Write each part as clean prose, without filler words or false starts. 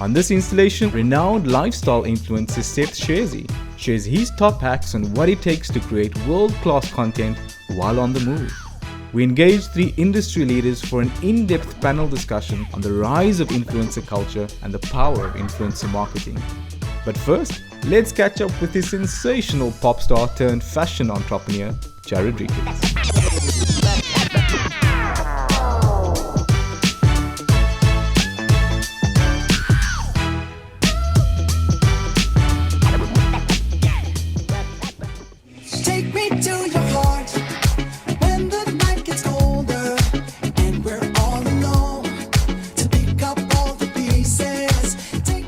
On this installation, renowned lifestyle influencer Seth Shezi shares his top hacks on what it takes to create world-class content while on the move. We engaged 3 industry leaders for an in-depth panel discussion on the rise of influencer culture and the power of influencer marketing. But first, let's catch up with this sensational pop star turned fashion entrepreneur, Jarrad Ricketts.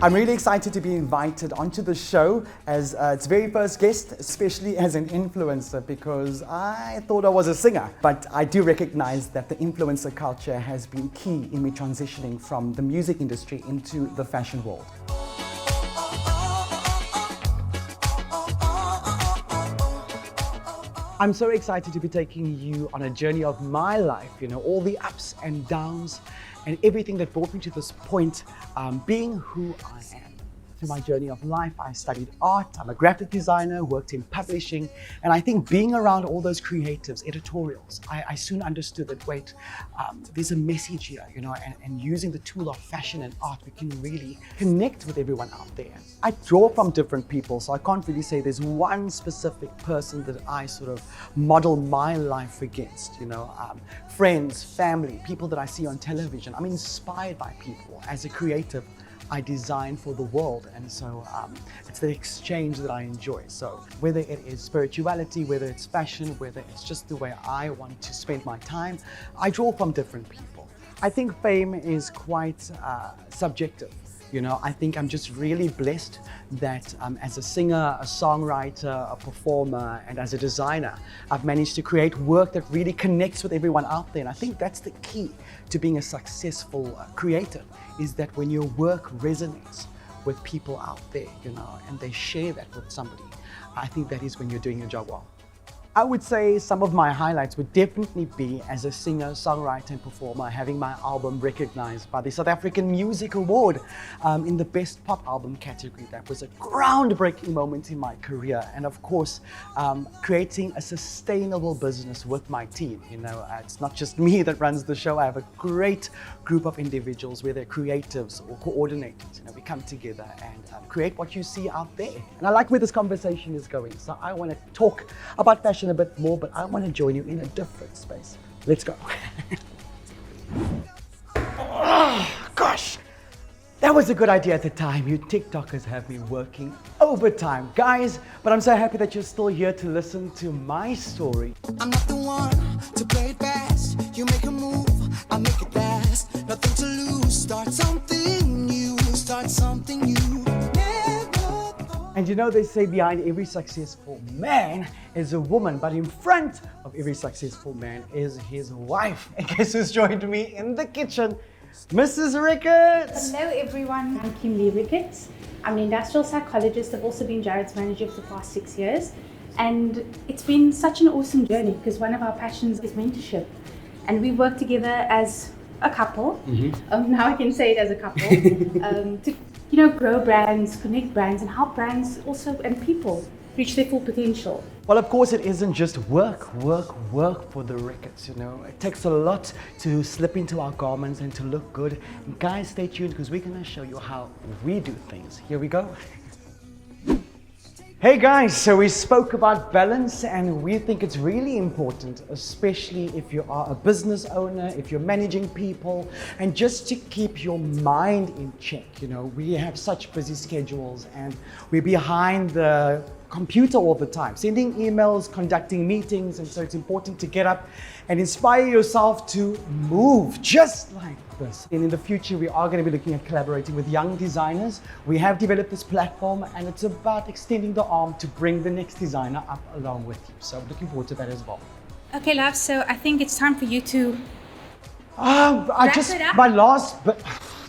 I'm really excited to be invited onto the show as its very first guest, especially as an influencer, because I thought I was a singer. But I do recognize that the influencer culture has been key in me transitioning from the music industry into the fashion world. I'm so excited to be taking you on a journey of my life, all the ups and downs and everything that brought me to this point, being who I am. Through my journey of life, I studied art, I'm a graphic designer, worked in publishing, and I think being around all those creatives, editorials, I soon understood that, there's a message here, and using the tool of fashion and art, we can really connect with everyone out there. I draw from different people, so I can't really say there's one specific person that I sort of model my life against, friends, family, people that I see on television. I'm inspired by people. As a creative, I design for the world, and so it's the exchange that I enjoy. So whether it is spirituality, whether it's fashion, whether it's just the way I want to spend my time, I draw from different people. I think fame is quite subjective. I think I'm just really blessed that as a singer, a songwriter, a performer, and as a designer, I've managed to create work that really connects with everyone out there. And I think that's the key to being a successful creative, is that when your work resonates with people out there, and they share that with somebody, I think that is when you're doing your job well. I would say some of my highlights would definitely be as a singer, songwriter and performer, having my album recognized by the South African Music Award in the Best Pop Album category. That was a groundbreaking moment in my career. And of course, creating a sustainable business with my team. It's not just me that runs the show. I have a great group of individuals, whether creatives or coordinators. We come together and create what you see out there. And I like where this conversation is going. So I want to talk about fashion a bit more, but I want to join you in a different space. Let's go. Oh, gosh, that was a good idea at the time. You TikTokers have me working overtime, guys, but I'm so happy that you're still here to listen to my story. I'm not the one to play it fast. You make a move, I make it last. Nothing to lose. Start something new. Start something new. And they say behind every successful man is a woman, but in front of every successful man is his wife. And guess who's joined me in the kitchen? Mrs Ricketts! Hello everyone, I'm Mzansi Ricketts. I'm an industrial psychologist. I've also been Jarrad's manager for the past 6 years. And it's been such an awesome journey because one of our passions is mentorship. And we work together as a couple. Now I can say it as a couple. To grow brands, connect brands, and help brands also and people reach their full potential. Well, of course, it isn't just work for the Ricketts, It takes a lot to slip into our garments and to look good. And guys, stay tuned because we're going to show you how we do things. Here we go. Hey guys, so we spoke about balance and we think it's really important, especially if you are a business owner, if you're managing people, and just to keep your mind in check. We have such busy schedules and we're behind the computer all the time, sending emails, conducting meetings, and so it's important to get up and inspire yourself to move just like this. And in the future, we are going to be looking at collaborating with young designers. We have developed this platform and it's about extending the arm to bring the next designer up along with you. So looking forward to that as well. Okay, love, so I think it's time for you to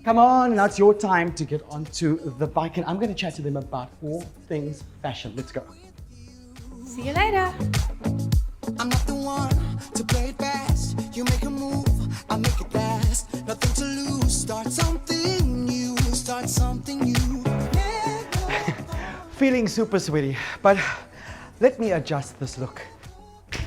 Come on, now it's your time to get onto the bike and I'm going to chat to them about all things fashion. Let's go. See you later. I'm not the one to play it fast. You make a move, I make it last. Nothing to lose. Start something new. Start something feeling super sweaty, but let me adjust this look.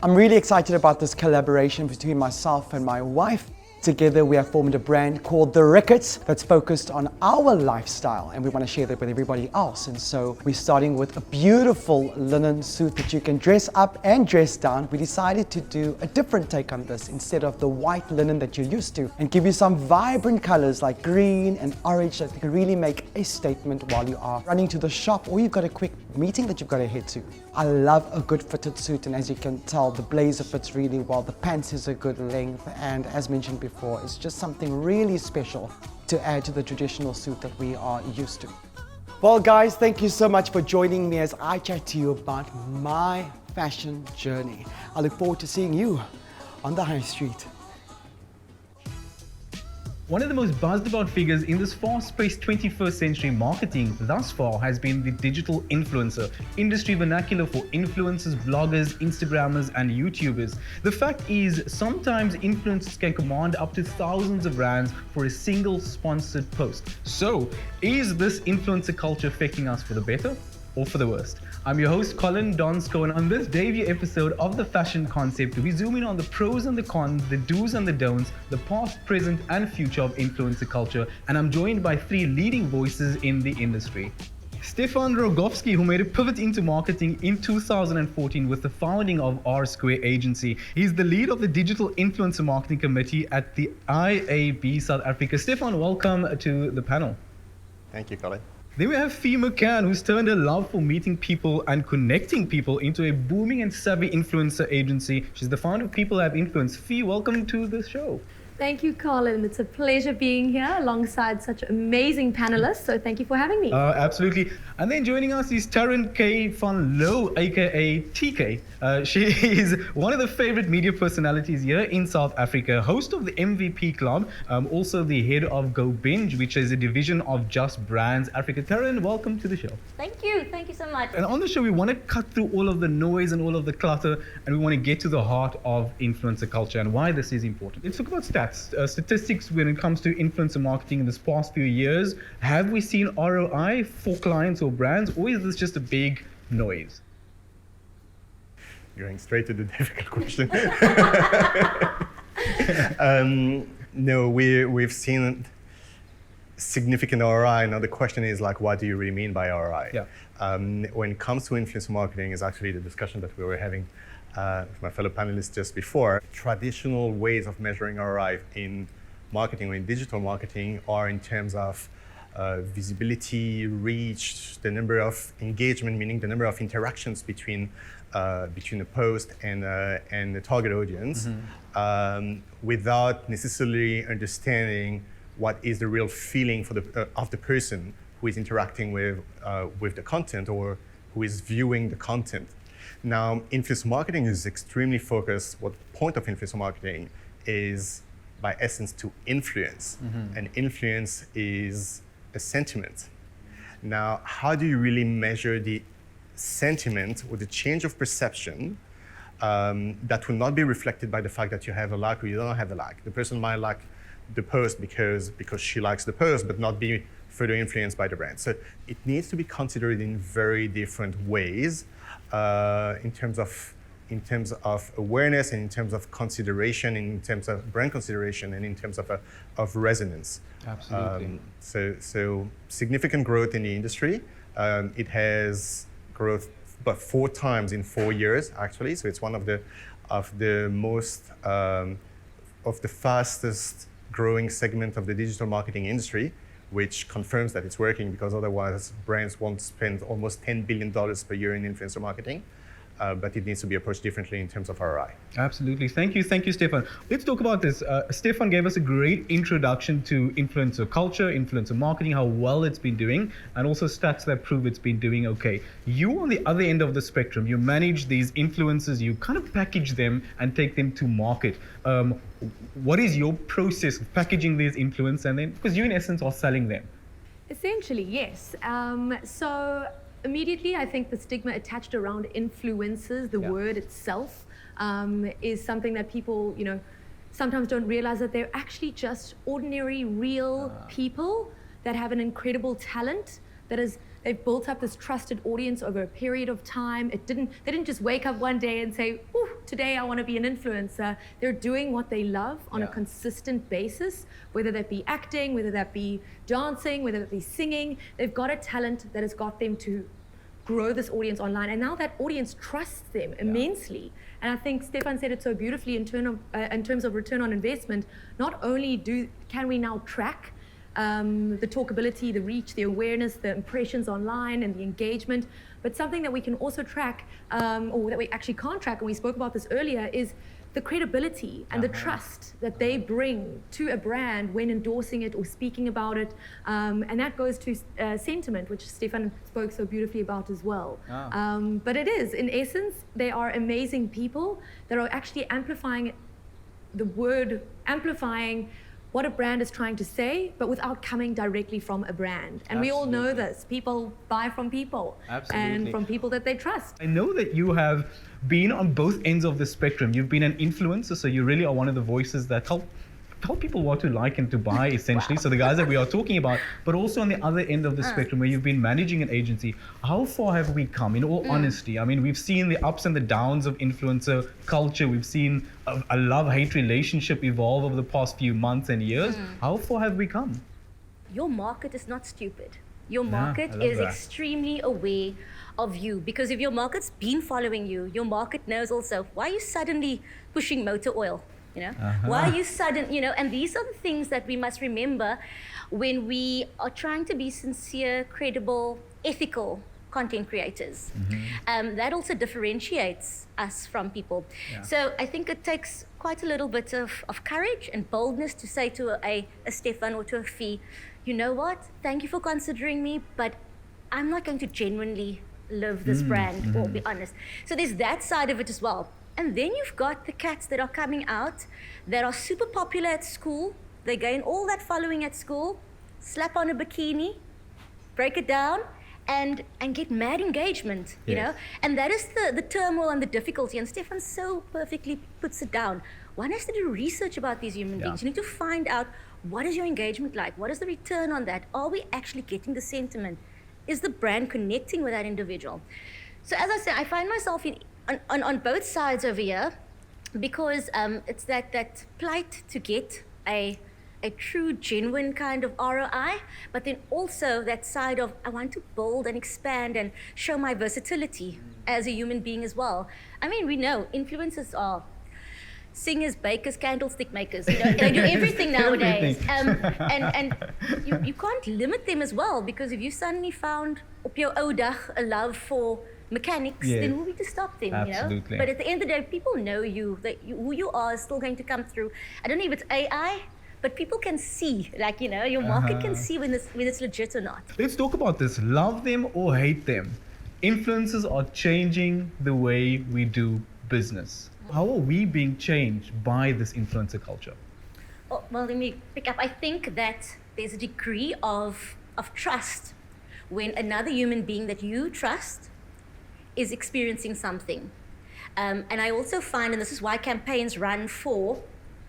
I'm really excited about this collaboration between myself and my wife. Together we have formed a brand called The Ricketts that's focused on our lifestyle, and we want to share that with everybody else. And so we're starting with a beautiful linen suit that you can dress up and dress down. We decided to do a different take on this instead of the white linen that you're used to, and give you some vibrant colors like green and orange that can really make a statement while you are running to the shop or you've got a quick meeting that you've got to head to. I love a good fitted suit, and as you can tell, the blazer fits really well, the pants is a good length, and as mentioned before, it's just something really special to add to the traditional suit that we are used to. Well guys, thank you so much for joining me as I chat to you about my fashion journey. I look forward to seeing you on the high street. One of the most buzzed about figures in this fast-paced 21st century marketing thus far has been the digital influencer, industry vernacular for influencers, bloggers, Instagrammers and YouTubers. The fact is, sometimes influencers can command up to thousands of rands for a single sponsored post. So, is this influencer culture affecting us for the better or for the worst? I'm your host Colin Donsko, and on this debut episode of The Fashion Concept, we zoom in on the pros and the cons, the do's and the don'ts, the past, present and future of influencer culture, and I'm joined by three leading voices in the industry. Stephane Rogovsky, who made a pivot into marketing in 2014 with the founding of R Square Agency. He's the lead of the Digital Influencer Marketing Committee at the IAB South Africa. Stephane, welcome to the panel. Thank you, Colin. Then we have Phi McCann, who's turned her love for meeting people and connecting people into a booming and savvy influencer agency. She's the founder of People Have Influence. Phi, welcome to the show. Thank you, Colin. It's a pleasure being here alongside such amazing panelists. So thank you for having me. Absolutely. And then joining us is Tarren van Louw, aka TK. She is one of the favorite media personalities here in South Africa, host of the MVP Club, also the head of Go Binge, which is a division of Just Brands Africa. Tarren, welcome to the show. Thank you so much. And on the show, we want to cut through all of the noise and all of the clutter, and we want to get to the heart of influencer culture and why this is important. Let's talk about stats. Statistics when it comes to influencer marketing in this past few years. Have we seen ROI for clients or brands, or is this just a big noise? Going straight to the difficult question. No, we've seen significant ROI. Now the question is like, what do you really mean by ROI? Yeah. When it comes to influencer marketing, is actually the discussion that we were having with my fellow panelists just before. Traditional ways of measuring ROI in marketing or in digital marketing are in terms of visibility, reach, the number of engagement, meaning the number of interactions between the post and the target audience, without necessarily understanding what is the real feeling for of the person who is interacting with the content or who is viewing the content. Now, influencer marketing is extremely focused. What the point of influencer marketing is, by essence, to influence. And influence is a sentiment. Now, how do you really measure the sentiment or the change of perception that will not be reflected by the fact that you have a like or you don't have a like? The person might like the post because she likes the post, but not be further influenced by the brand. So it needs to be considered in very different ways. In terms of awareness, and in terms of consideration, in terms of brand consideration, and in terms of resonance. Absolutely. So significant growth in the industry. It has growth about 4 times in 4 years, actually. So it's one of the most of the fastest growing segment of the digital marketing industry, which confirms that it's working, because otherwise brands won't spend almost $10 billion per year in influencer marketing. But it needs to be approached differently in terms of ROI. Absolutely. Thank you, Stephane. Let's talk about this. Stephane gave us a great introduction to influencer culture, influencer marketing, how well it's been doing, and also stats that prove it's been doing okay. You on the other end of the spectrum, you manage these influencers, you kind of package them and take them to market. What is your process of packaging these influencers, and then, because you in essence are selling them? Essentially, yes. So immediately, I think the stigma attached around influencers, the word itself, is something that people, sometimes don't realize that they're actually just ordinary, real people that have an incredible talent that is They've built up this trusted audience over a period of time. They didn't just wake up one day and say, "Ooh, today I want to be an influencer." They're doing what they love on a consistent basis, whether that be acting, whether that be dancing, whether that be singing. They've got a talent that has got them to grow this audience online, and now that audience trusts them immensely. And I think Stephane said it so beautifully in terms of return on investment. Not only can we now track the talkability, the reach, the awareness, the impressions online, and the engagement, but something that we can also track, or that we actually can't track, and we spoke about this earlier, is the credibility and the trust that they bring to a brand when endorsing it or speaking about it. And that goes to sentiment, which Stephane spoke so beautifully about as well. But it is, in essence, they are amazing people that are actually amplifying what a brand is trying to say, but without coming directly from a brand. And we all know this. People buy from people. And from people that they trust. I know that you have been on both ends of the spectrum. You've been an influencer, so you really are one of the voices that help people what to like and to buy, essentially. So the guys that we are talking about, but also on the other end of the spectrum where you've been managing an agency. How far have we come, in all honesty? I mean, we've seen the ups and the downs of influencer culture. We've seen a love-hate relationship evolve over the past few months and years. How far have we come? Your market is not stupid. Your market is extremely aware of you, because if your market's been following you, your market knows also, why are you suddenly pushing motor oil? Why are you and these are the things that we must remember when we are trying to be sincere, credible, ethical content creators. That also differentiates us from people. So I think it takes quite a little bit of courage and boldness to say to a Stephane or to a Phi, you know what, thank you for considering me, but I'm not going to genuinely live this brand, or be honest. So there's that side of it as well. And then you've got the cats that are coming out that are super popular at school. They gain all that following at school, slap on a bikini, break it down, and get mad engagement, you know? And that is the turmoil and the difficulty. And Stephane so perfectly puts it down. One has to do research about these human beings. You need to find out, what is your engagement like? What is the return on that? Are we actually getting the sentiment? Is the brand connecting with that individual? So as I said, I find myself on both sides over here, because it's that plight to get a true, genuine kind of ROI, but then also that side of, I want to build and expand and show my versatility as a human being as well. I mean, we know influencers are singers, bakers, candlestick makers. You know, they do everything nowadays. And you can't limit them as well, because if you suddenly found op jou ou dag a love for mechanics, then who are we to stop them? Absolutely. You know? But at the end of the day, people know you, who you are is still going to come through. I don't know if it's AI, but people can see, like, you know, your market can see when it's legit or not. Let's talk about this. Love them or hate them. Influencers are changing the way we do business. How are we being changed by this influencer culture? Oh, well, let me pick up. I think that there's a degree of trust when another human being that you trust is experiencing something. And I also find, and this is why campaigns run for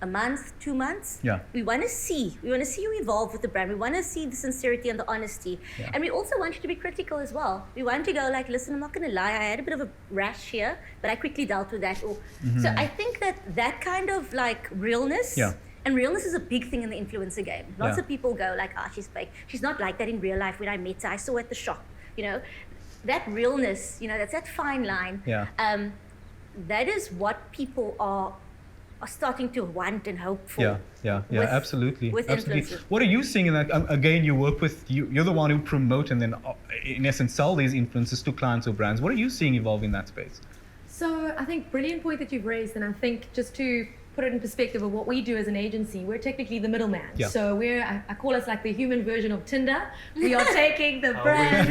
a month, 2 months. We want to see you evolve with the brand. We want to see the sincerity and the honesty. And we also want you to be critical as well. We want to go like, listen, I'm not going to lie, I had a bit of a rash here, but I quickly dealt with that. So I think that kind of like realness, and realness is a big thing in the influencer game. Lots of people go like, she's fake. She's not like that in real life. When I met her, I saw her at the shop, you know. That realness, you know, that's that fine line. That is what people are starting to want and hope for. Absolutely. With influencers. What are you seeing in that? Again, you work with, you're the one who promote and then in essence sell these influencers to clients or brands. What are you seeing evolve in that space? So I think brilliant point that you've raised, and I think just to put it in perspective of what we do as an agency, we're technically the middleman. So I call us like the human version of Tinder. We are taking the brand.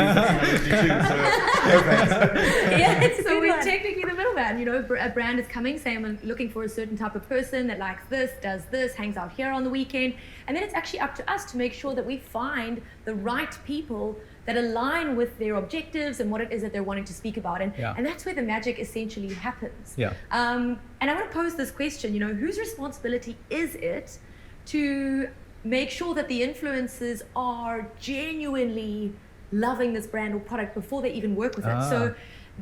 So we're technically the middleman. You know, a brand is coming, saying I'm looking for a certain type of person that likes this, does this, hangs out here on the weekend, and then it's actually up to us to make sure that we find the right people that align with their objectives and what it is that they're wanting to speak about. And that's where the magic essentially happens. And I want to pose this question, you know, whose responsibility is it to make sure that the influencers are genuinely loving this brand or product before they even work with it. So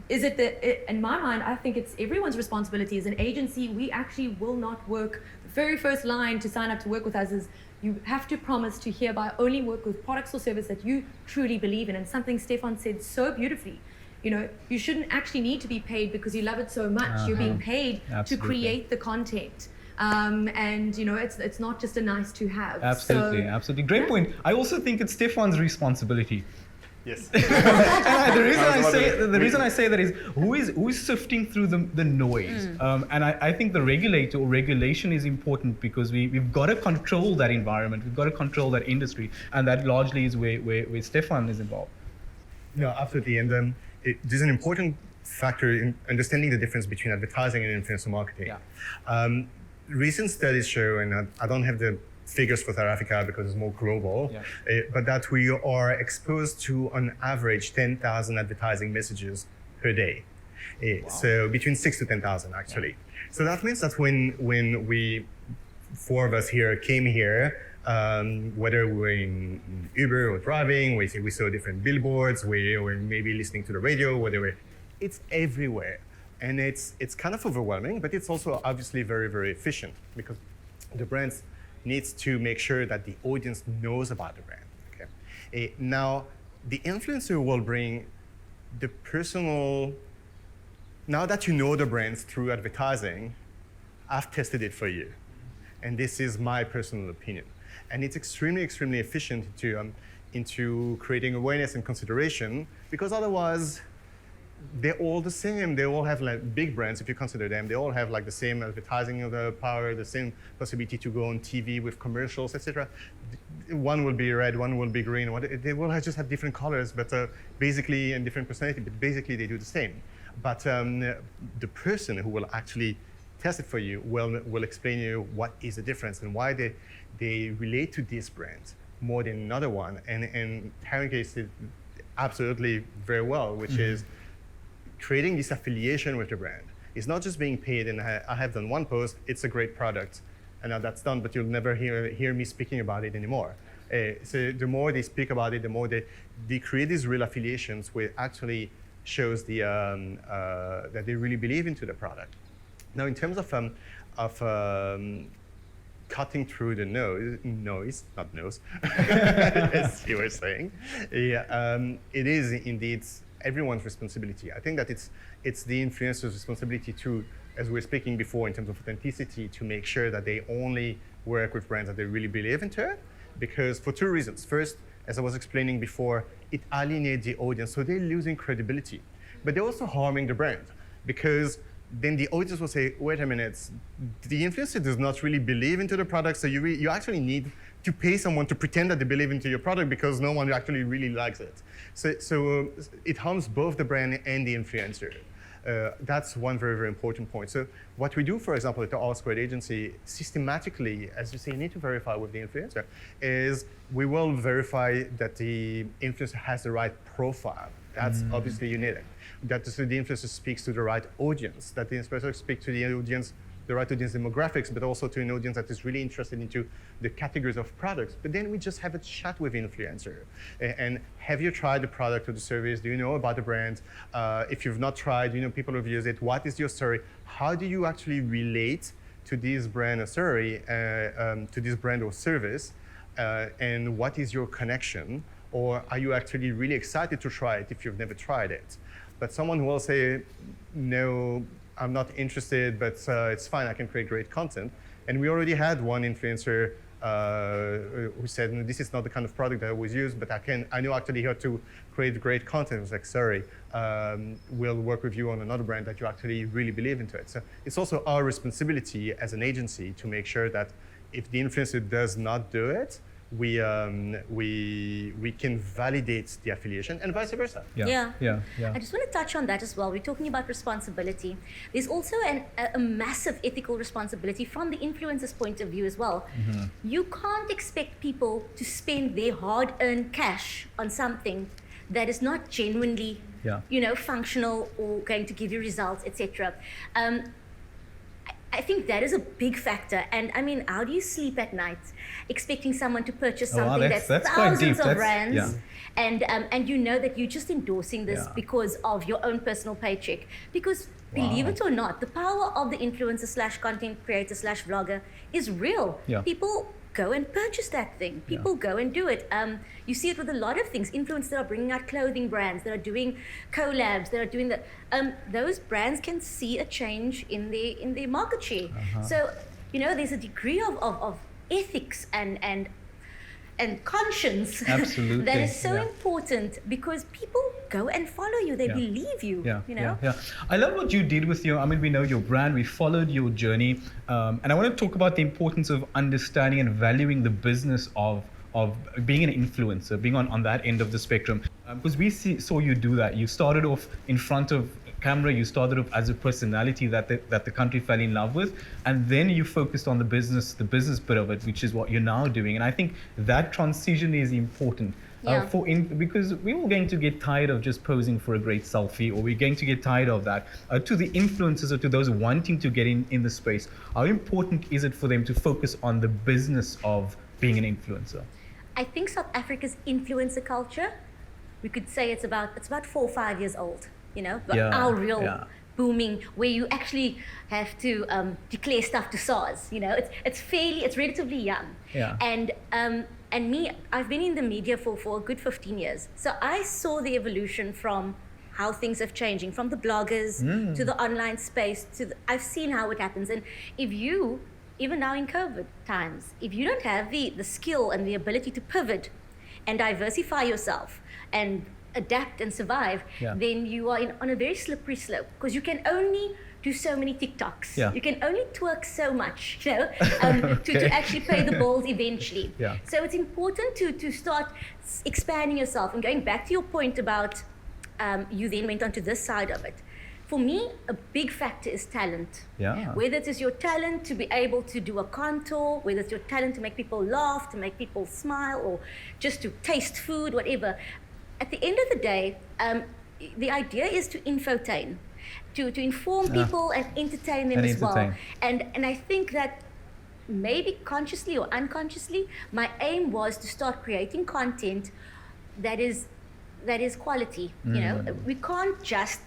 is it in my mind, I think it's everyone's responsibility. As an agency, we actually will not work. The very first line to sign up to work with us is you have to promise to hereby only work with products or service that you truly believe in. And something Stephane said so beautifully, you shouldn't actually need to be paid because you love it so much. You're being paid to create the content. And it's not just a nice to have. Absolutely. Great point. I also think it's Stephane's responsibility. Yes. And the reason I say that is who is sifting through the noise. And I think the regulator or regulation is important because we've got to control that environment. We've got to control that industry, and that largely is where Stephane is involved. No, absolutely. And there's an important factor in understanding the difference between advertising and influencer marketing. Recent studies show, and I don't have the figures for South Africa because it's more global, but that we are exposed to on average 10,000 advertising messages per day. So between 6,000 to 10,000 actually. So that means that when we, four of us here came here, whether we were in Uber or driving, we saw different billboards, we were maybe listening to the radio, whatever. It's everywhere. And it's kind of overwhelming, but it's also obviously very, very efficient because the brands needs to make sure that the audience knows about the brand. Okay. Now, the influencer will bring the personal, now that you know the brands through advertising, I've tested it for you. And this is my personal opinion. And it's extremely, extremely efficient into creating awareness and consideration because otherwise, they're all the same. They all have like big brands, if you consider them. They all have like the same advertising of the power, the same possibility to go on TV with commercials, etc. One will be red, one will be green. They will just have different colors, but basically, and different personality. But basically, they do the same. But the person who will actually test it for you will explain to you what is the difference and why they relate to this brand more than another one. And Tarren case did absolutely very well, which is creating this affiliation with the brand. It's not just being paid, and I have done one post, it's a great product, and now that's done, but you'll never hear me speaking about it anymore. So the more they speak about it, the more they create these real affiliations where it actually shows that they really believe into the product. Now, in terms of cutting through the noise, not nose, as you were saying, it is indeed everyone's responsibility. I think that it's the influencer's responsibility to, as we were speaking before in terms of authenticity, to make sure that they only work with brands that they really believe into, because for two reasons. First, as I was explaining before, it alienates the audience, so they're losing credibility. But they're also harming the brand, because then the audience will say, wait a minute, the influencer does not really believe into the product, so you actually need to pay someone to pretend that they believe into your product because no one actually really likes it. So it harms both the brand and the influencer. That's one very, very important point. So what we do, for example, at the R-Squared agency, systematically, as you say, you need to verify with the influencer, is we will verify that the influencer has the right profile. That's obviously you need it. That the influencer speaks to the right audience, that the influencer speaks to the audience, the right audience demographics, but also to an audience that is really interested into the categories of products. But then we just have a chat with the influencer. And have you tried the product or the service? Do you know about the brand? If you've not tried, you know people who've used it. What is your story? How do you actually relate to this brand or to this brand or service? And what is your connection? Or are you actually really excited to try it if you've never tried it? But someone who will say, no, I'm not interested, but it's fine, I can create great content. And we already had one influencer who said, no, this is not the kind of product that I always use, but I know actually how to create great content. I was like, sorry, we'll work with you on another brand that you actually really believe into it. So it's also our responsibility as an agency to make sure that if the influencer does not do it, we can validate the affiliation and vice versa. Yeah. I just want to touch on that as well. We're talking about responsibility. There's also a massive ethical responsibility from the influencer's point of view as well. You can't expect people to spend their hard-earned cash on something that is not genuinely, functional or going to give you results, etc. I think that is a big factor. And I mean, how do you sleep at night expecting someone to purchase something that's quite deep. thousands of rands? Yeah. And you know that you're just endorsing this because of your own personal paycheck. Because believe it or not, the power of the influencer slash content creator slash vlogger is real. Yeah. People go and purchase that thing. People go and do it. You see it with a lot of things. Influencers that are bringing out clothing brands, that are doing collabs, that are doing that. Those brands can see a change in their market share. So, you know, there's a degree of ethics and conscience Absolutely. that is so important, because people go and follow you. They believe you. You know. I love what you did with your. I mean, we know your brand. We followed your journey, and I want to talk about the importance of understanding and valuing the business of being an influencer, being on that end of the spectrum. Because we saw you do that. You started off in front of camera, you started off as a personality that the country fell in love with, and then you focused on the business bit of it, which is what you're now doing. And I think that transition is important. Because we're all going to get tired of just posing for a great selfie, or we're going to get tired of that. To the influencers or to those wanting to get in the space, how important is it for them to focus on the business of being an influencer? I think South Africa's influencer culture, we could say it's about 4 or 5 years old. You know, but our real booming, where you actually have to declare stuff to SARS. You know, it's relatively young. And me, I've been in the media for a good 15 years. So I saw the evolution from how things are changing, from the bloggers to the online space I've seen how it happens. And if you, even now in COVID times, if you don't have the skill and the ability to pivot and diversify yourself and adapt and survive, then you are on a very slippery slope, because you can only do so many TikToks. You can only twerk so much, you know, to actually pay the bills eventually. So it's important to start expanding yourself. And going back to your point about you then went on to this side of it. For me, a big factor is talent. Whether it is your talent to be able to do a contour, whether it's your talent to make people laugh, to make people smile, or just to taste food, whatever. At the end of the day, the idea is to infotain, to inform people and entertain them as well. And I think that maybe consciously or unconsciously, my aim was to start creating content that is quality. You know, we can't just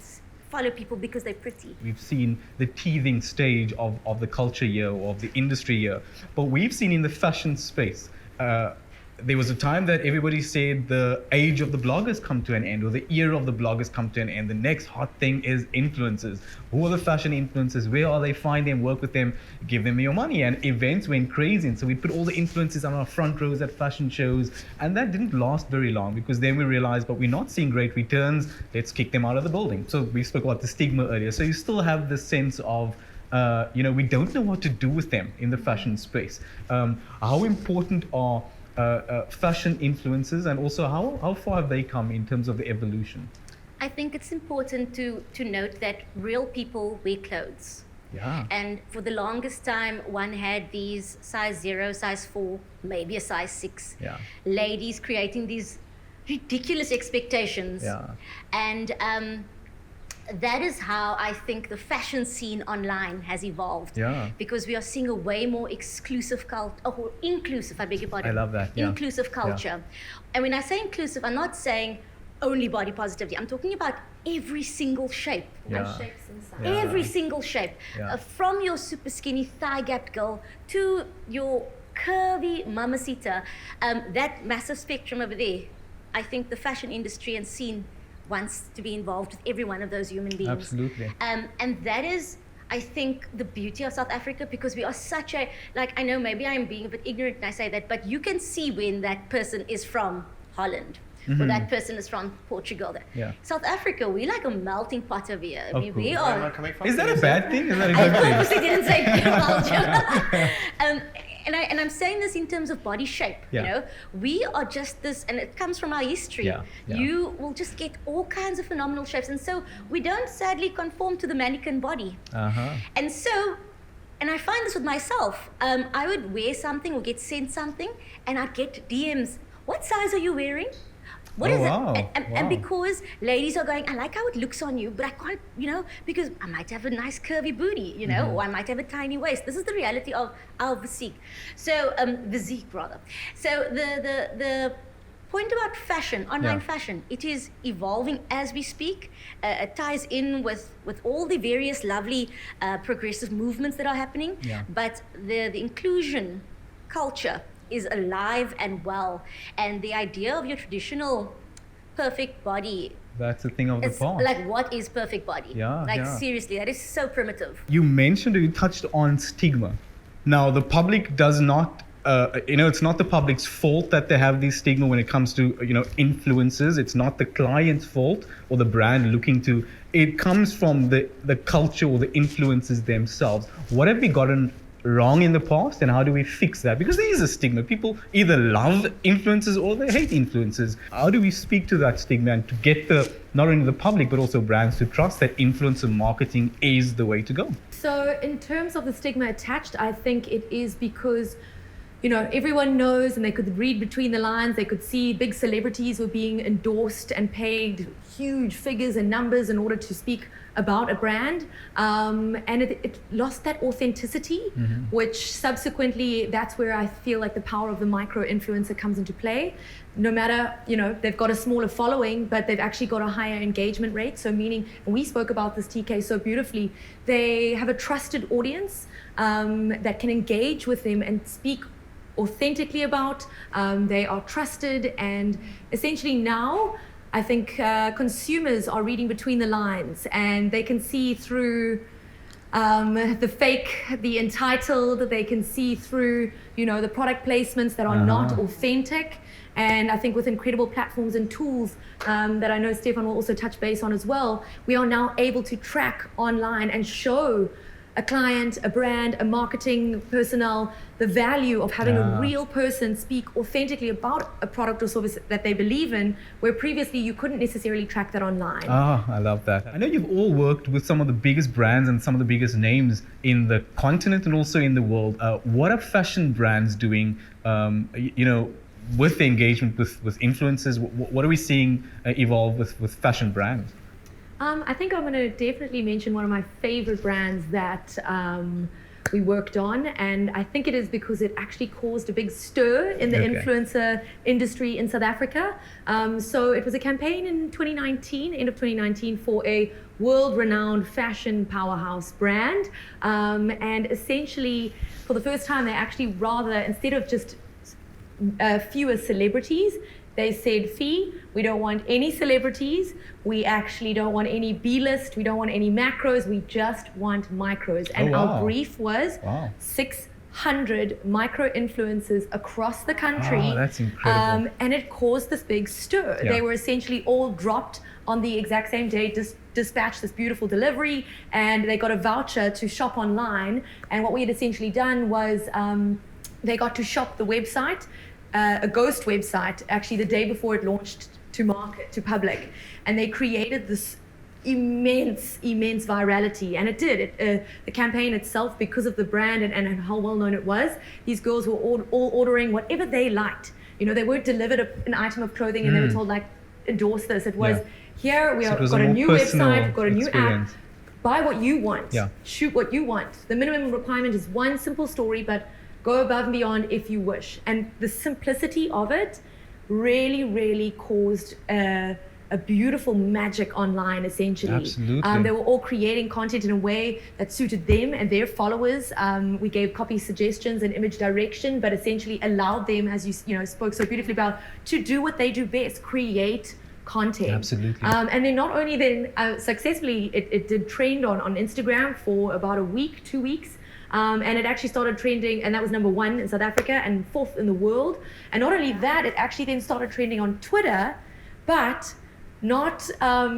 follow people because they're pretty. We've seen the teething stage of the culture here, or of the industry here, but we've seen in the fashion space, there was a time that everybody said the age of the bloggers come to an end, or the era of the bloggers come to an end. The next hot thing is influencers. Who are the fashion influencers? Where are they? Find them, work with them, give them your money. And events went crazy. And so we put all the influencers on our front rows at fashion shows. And that didn't last very long, because then we realized, but we're not seeing great returns. Let's kick them out of the building. So we spoke about the stigma earlier. So you still have this sense of, we don't know what to do with them in the fashion space. How important are fashion influencers, and also how far have they come in terms of the evolution? I think it's important to note that real people wear clothes. And for the longest time, one had these size 0, size 4, maybe a size 6 ladies creating these ridiculous expectations. And that is how I think the fashion scene online has evolved. Because we are seeing a way more exclusive inclusive, I beg your pardon. I love that. Inclusive culture. And when I say inclusive, I'm not saying only body positivity. I'm talking about every single shape. Shapes and sizes. Every single shape. From your super skinny thigh-gapped girl to your curvy mamacita. That massive spectrum over there. I think the fashion industry and scene wants to be involved with every one of those human beings. Absolutely. And that is, I think, the beauty of South Africa, because we are such a, I know maybe I'm being a bit ignorant when I say that, but you can see when that person is from Holland, or that person is from Portugal. South Africa, we're like a melting pot over here. I mean, we are. Is that a bad thing? Is that a I good thing? purposely didn't say Belgium. And I'm saying this in terms of body shape. You know, we are just this, and it comes from our history. You will just get all kinds of phenomenal shapes, and so we don't sadly conform to the mannequin body. And so, and I find this with myself. I would wear something or get sent something, and I'd get DMs. What size are you wearing? What is wow. it? And Wow. because ladies are going, I like how it looks on you, but I can't, because I might have a nice curvy booty, or I might have a tiny waist. This is the reality of our physique. So, physique rather. So the point about fashion, online fashion, it is evolving as we speak. It ties in with all the various lovely progressive movements that are happening. Yeah. But the inclusion culture is alive and well. And the idea of your traditional perfect body, That's a thing of the it's past. like, what is perfect body? Yeah. Seriously, that is so primitive. You mentioned, you touched on stigma. Now, the public does not, it's not the public's fault that they have these stigma when it comes to, influencers. It's not the client's fault or the brand looking to. It comes from the culture or the influencers themselves. What have we gotten wrong in the past, and how do we fix that? Because there is a stigma. People either love influencers or they hate influencers. How do we speak to that stigma and to get not only the public but also brands to trust that influencer marketing is the way to go? So in terms of the stigma attached, I think it is because, everyone knows, and they could read between the lines, they could see big celebrities were being endorsed and paid huge figures and numbers in order to speak about a brand, and it lost that authenticity, which subsequently, that's where I feel like the power of the micro influencer comes into play. No matter, they've got a smaller following, but they've actually got a higher engagement rate. So meaning, and we spoke about this, TK, so beautifully, they have a trusted audience that can engage with them and speak authentically about. They are trusted, and essentially now, I think consumers are reading between the lines, and they can see through the fake, the entitled. They can see through, the product placements that are not authentic. And I think with incredible platforms and tools that I know Stephane will also touch base on as well, we are now able to track online and show a client, a brand, a marketing personnel, the value of having a real person speak authentically about a product or service that they believe in, where previously you couldn't necessarily track that online. I love that. I know you've all worked with some of the biggest brands and some of the biggest names in the continent and also in the world. What are fashion brands doing, with the engagement with influencers? What are we seeing evolve with fashion brands? I think I'm going to definitely mention one of my favorite brands that we worked on, and I think it is because it actually caused a big stir in the influencer industry in South Africa. So it was a campaign in 2019, end of 2019, for a world-renowned fashion powerhouse brand, and essentially for the first time they actually instead of just fewer celebrities, they said, Phi, we don't want any celebrities. We actually don't want any B-list. We don't want any macros. We just want micros. And our brief was 600 micro influencers across the country. That's incredible. And it caused this big stir. They were essentially all dropped on the exact same day, dispatched this beautiful delivery, and they got a voucher to shop online. And what we had essentially done was they got to shop the website, a ghost website, actually the day before it launched to market, to public. And they created this immense virality. And it did. The campaign itself, because of the brand and how well known it was, these girls were all ordering whatever they liked. They weren't delivered an item of clothing and they were told, endorse this. It was, here, we have got a new website, we've got a new app. Buy what you want. Shoot what you want. The minimum requirement is one simple story, but go above and beyond if you wish. And the simplicity of it really, really caused a beautiful magic online, essentially. Absolutely. They were all creating content in a way that suited them and their followers. We gave copy suggestions and image direction, but essentially allowed them, as you spoke so beautifully about, to do what they do best, create content. Absolutely. And then not only then successfully, it did trend on Instagram for about a week, 2 weeks. And it actually started trending, and that was number 1 in South Africa and 4th in the world. And not only that, it actually then started trending on Twitter, but not,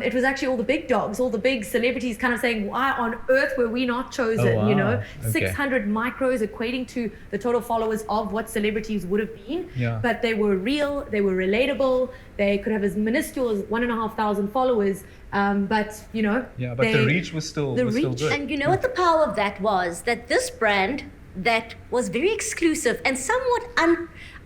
it was actually all the big dogs, all the big celebrities kind of saying, why on earth were we not chosen? 600 micros equating to the total followers of what celebrities would have been. But they were real, they were relatable, they could have as minuscule as 1,500 followers. But the reach was still good. And you know what the power of that was? That this brand that was very exclusive and somewhat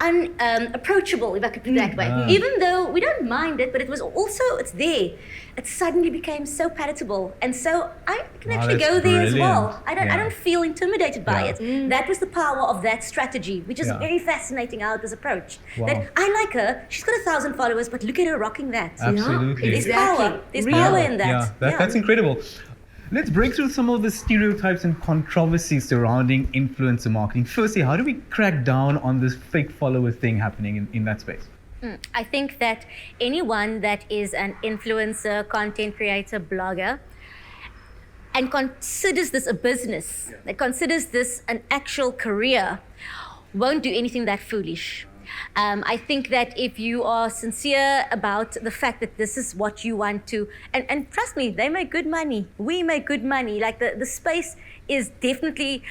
unapproachable, if I could put it that way. Even though we don't mind it, but it's there. It suddenly became so palatable, and so I can actually go there as well. I don't feel intimidated by it. That was the power of that strategy, which is very fascinating how it was approached. That I like her, she's got 1,000 followers, but look at her rocking that. Absolutely. There's power. There's power in that. That's incredible. Let's break through some of the stereotypes and controversies surrounding influencer marketing. Firstly, how do we crack down on this fake follower thing happening in that space? I think that anyone that is an influencer, content creator, blogger, and considers this a business, that considers this an actual career, won't do anything that foolish. I think that if you are sincere about the fact that this is what you want to, and trust me, they make good money. We make good money. Like the space is definitely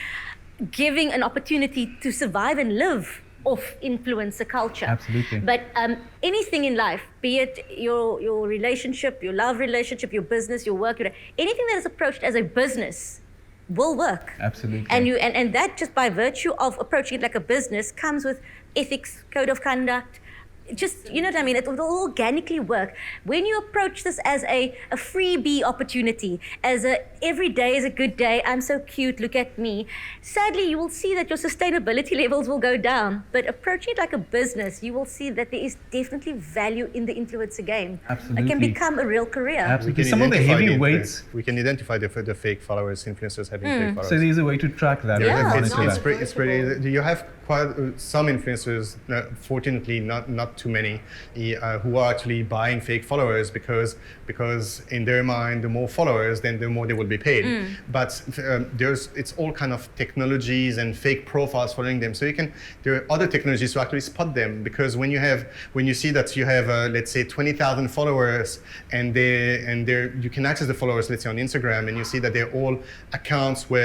giving an opportunity to survive and live off influencer culture. Absolutely. But anything in life, be it your relationship, your love relationship, your business, your work, anything that is approached as a business will work. Absolutely. And that just by virtue of approaching it like a business comes with ethics, code of conduct. Just, you know what I mean? It will organically work. When you approach this as a freebie opportunity, as every day is a good day, I'm so cute, look at me. Sadly, you will see that your sustainability levels will go down. But approaching it like a business, you will see that there is definitely value in the influencer game. Absolutely. It can become a real career. Absolutely. Some of the heavyweights. We can identify the fake followers, influencers having fake followers. So there's a way to track that. It's pretty. You have quite some influencers, fortunately not too many, who are actually buying fake followers because in their mind, the more followers, then the more they will be paid. But it's all kind of technologies and fake profiles following them. So there are other technologies to actually spot them, because when you see that you have let's say 20,000 followers and you can access the followers, let's say on Instagram, and you see that they're all accounts who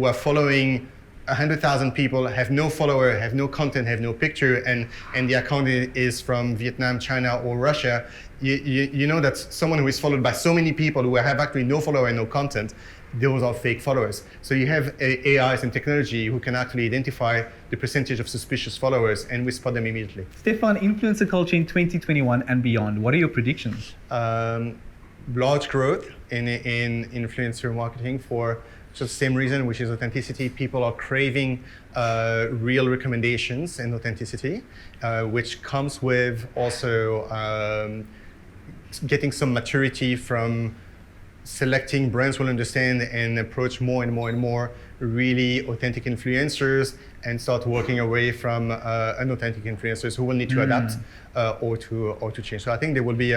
are following 100,000 people, have no follower, have no content, have no picture, and the account is from Vietnam, China, or Russia. You know that someone who is followed by so many people who have actually no follower and no content, those are fake followers. So you have AIs and technology who can actually identify the percentage of suspicious followers, and we spot them immediately. Stephane, influencer culture in 2021 and beyond, what are your predictions? Large growth in influencer marketing for just the same reason, which is authenticity. People are craving real recommendations and authenticity, which comes with also getting some maturity from selecting brands will understand and approach more and more and more really authentic influencers, and start working away from unauthentic influencers who will need to adapt or to change. So I think there will be,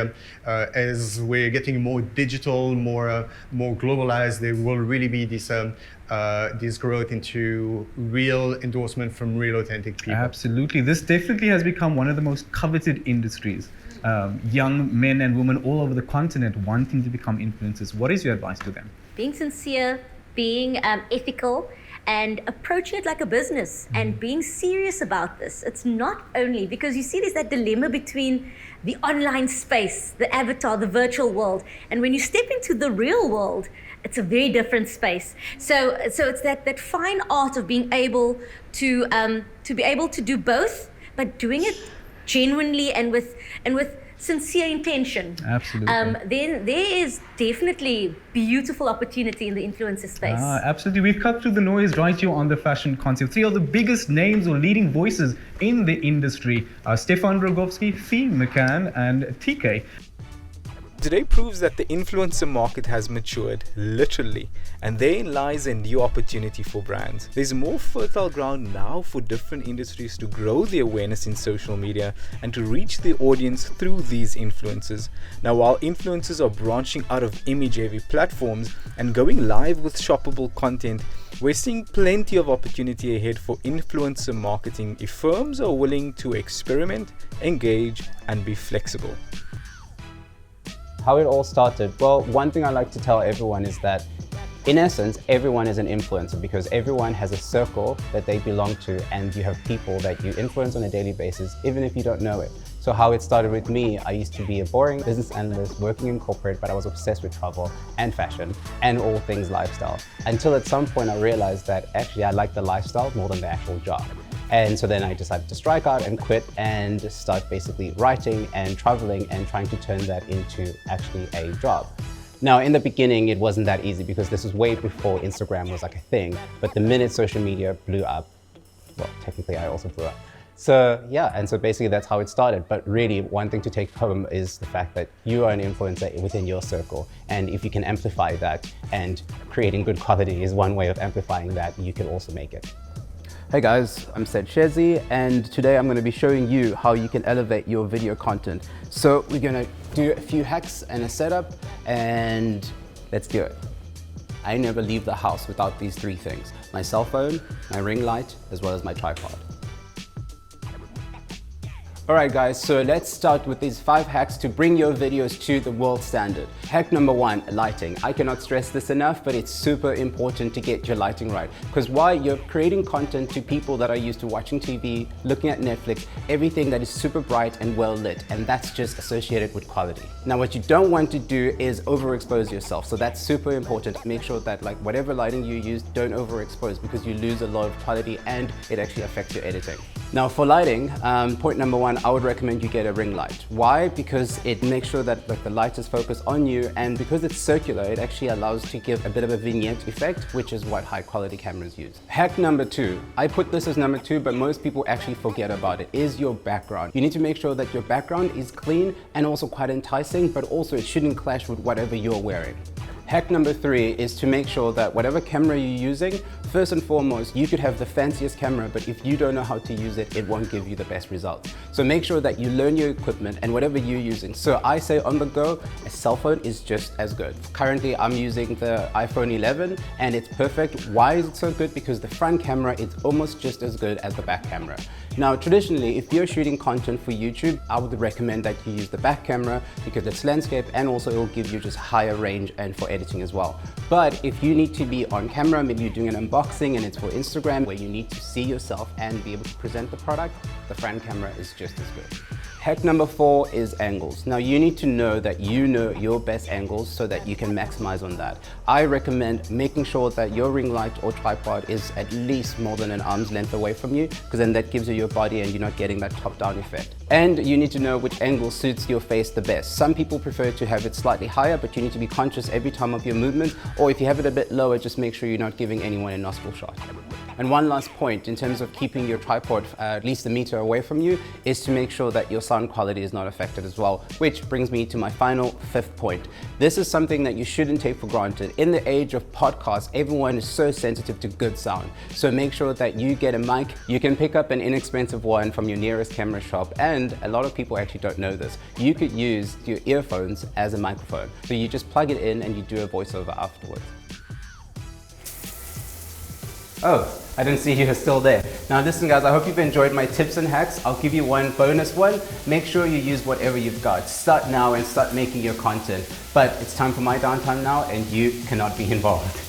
as we're getting more digital, more globalized, there will really be this growth into real endorsement from real authentic people. Absolutely. This definitely has become one of the most coveted industries. Young men and women all over the continent wanting to become influencers. What is your advice to them? Being sincere, being ethical, and approaching it like a business and being serious about this. It's not only because you see there's that dilemma between the online space, the avatar, the virtual world, and when you step into the real world, it's a very different space. So it's that fine art of being able to be able to do both, but doing it genuinely and with sincere intention. Absolutely. Then there is definitely beautiful opportunity in the influencer space. Absolutely. We've cut through the noise right here on the fashion concept. Three of the biggest names or leading voices in the industry are Stephane Rogovsky, Phi McCann, and TK. Today proves that the influencer market has matured, literally, and therein lies a new opportunity for brands. There's more fertile ground now for different industries to grow their awareness in social media and to reach their audience through these influencers. Now, while influencers are branching out of image-heavy platforms and going live with shoppable content, we're seeing plenty of opportunity ahead for influencer marketing if firms are willing to experiment, engage, and be flexible. How it all started? Well, one thing I like to tell everyone is that in essence, everyone is an influencer because everyone has a circle that they belong to, and you have people that you influence on a daily basis, even if you don't know it. So how it started with me, I used to be a boring business analyst working in corporate, but I was obsessed with travel and fashion and all things lifestyle. Until at some point I realized that actually I liked the lifestyle more than the actual job. And so then I decided to strike out and quit and start basically writing and traveling and trying to turn that into actually a job. Now, in the beginning, it wasn't that easy because this was way before Instagram was like a thing. But the minute social media blew up, well, technically I also blew up. So yeah, and so basically that's how it started. But really, one thing to take home is the fact that you are an influencer within your circle. And if you can amplify that, and creating good quality is one way of amplifying that, you can also make it. Hey guys, I'm Seth Shezi, and today I'm going to be showing you how you can elevate your video content. So we're going to do a few hacks and a setup, and let's do it. I never leave the house without these three things: my cell phone, my ring light, as well as my tripod. Alright guys, so let's start with these 5 hacks to bring your videos to the world standard. Hack number 1, lighting. I cannot stress this enough, but it's super important to get your lighting right. Because while you're creating content to people that are used to watching TV, looking at Netflix, everything that is super bright and well lit, and that's just associated with quality. Now what you don't want to do is overexpose yourself, so that's super important. Make sure that like whatever lighting you use, don't overexpose because you lose a lot of quality and it actually affects your editing. Now for lighting, point number 1, I would recommend you get a ring light. Why? Because it makes sure that the light is focused on you, and because it's circular, it actually allows to give a bit of a vignette effect, which is what high quality cameras use. Hack number 2, I put this as number 2, but most people actually forget about it, is your background. You need to make sure that your background is clean and also quite enticing, but also it shouldn't clash with whatever you're wearing. Hack number 3 is to make sure that whatever camera you're using, first and foremost, you could have the fanciest camera, but if you don't know how to use it, it won't give you the best results. So make sure that you learn your equipment and whatever you're using. So I say on the go, a cell phone is just as good. Currently, I'm using the iPhone 11 and it's perfect. Why is it so good? Because the front camera is almost just as good as the back camera. Now, traditionally, if you're shooting content for YouTube, I would recommend that you use the back camera because it's landscape and also it will give you just higher range and for editing as well. But if you need to be on camera, maybe you're doing an unboxing and it's for Instagram where you need to see yourself and be able to present the product, the front camera is just as good. Hack number 4 is angles. Now you need to know that you know your best angles so that you can maximize on that. I recommend making sure that your ring light or tripod is at least more than an arm's length away from you, because then that gives you your body and you're not getting that top-down effect. And you need to know which angle suits your face the best. Some people prefer to have it slightly higher, but you need to be conscious every time of your movement, or if you have it a bit lower, just make sure you're not giving anyone a nostril shot. And one last point in terms of keeping your tripod at least a meter away from you is to make sure that your sound quality is not affected as well, which brings me to my final 5th point. This is something that you shouldn't take for granted. In the age of podcasts, everyone is so sensitive to good sound. So make sure that you get a mic. You can pick up an inexpensive one from your nearest camera shop, and a lot of people actually don't know this. You could use your earphones as a microphone. So you just plug it in and you do a voiceover afterwards. Oh, I didn't see you were still there. Now listen guys, I hope you've enjoyed my tips and hacks. I'll give you one bonus one. Make sure you use whatever you've got. Start now and start making your content. But it's time for my downtime now and you cannot be involved.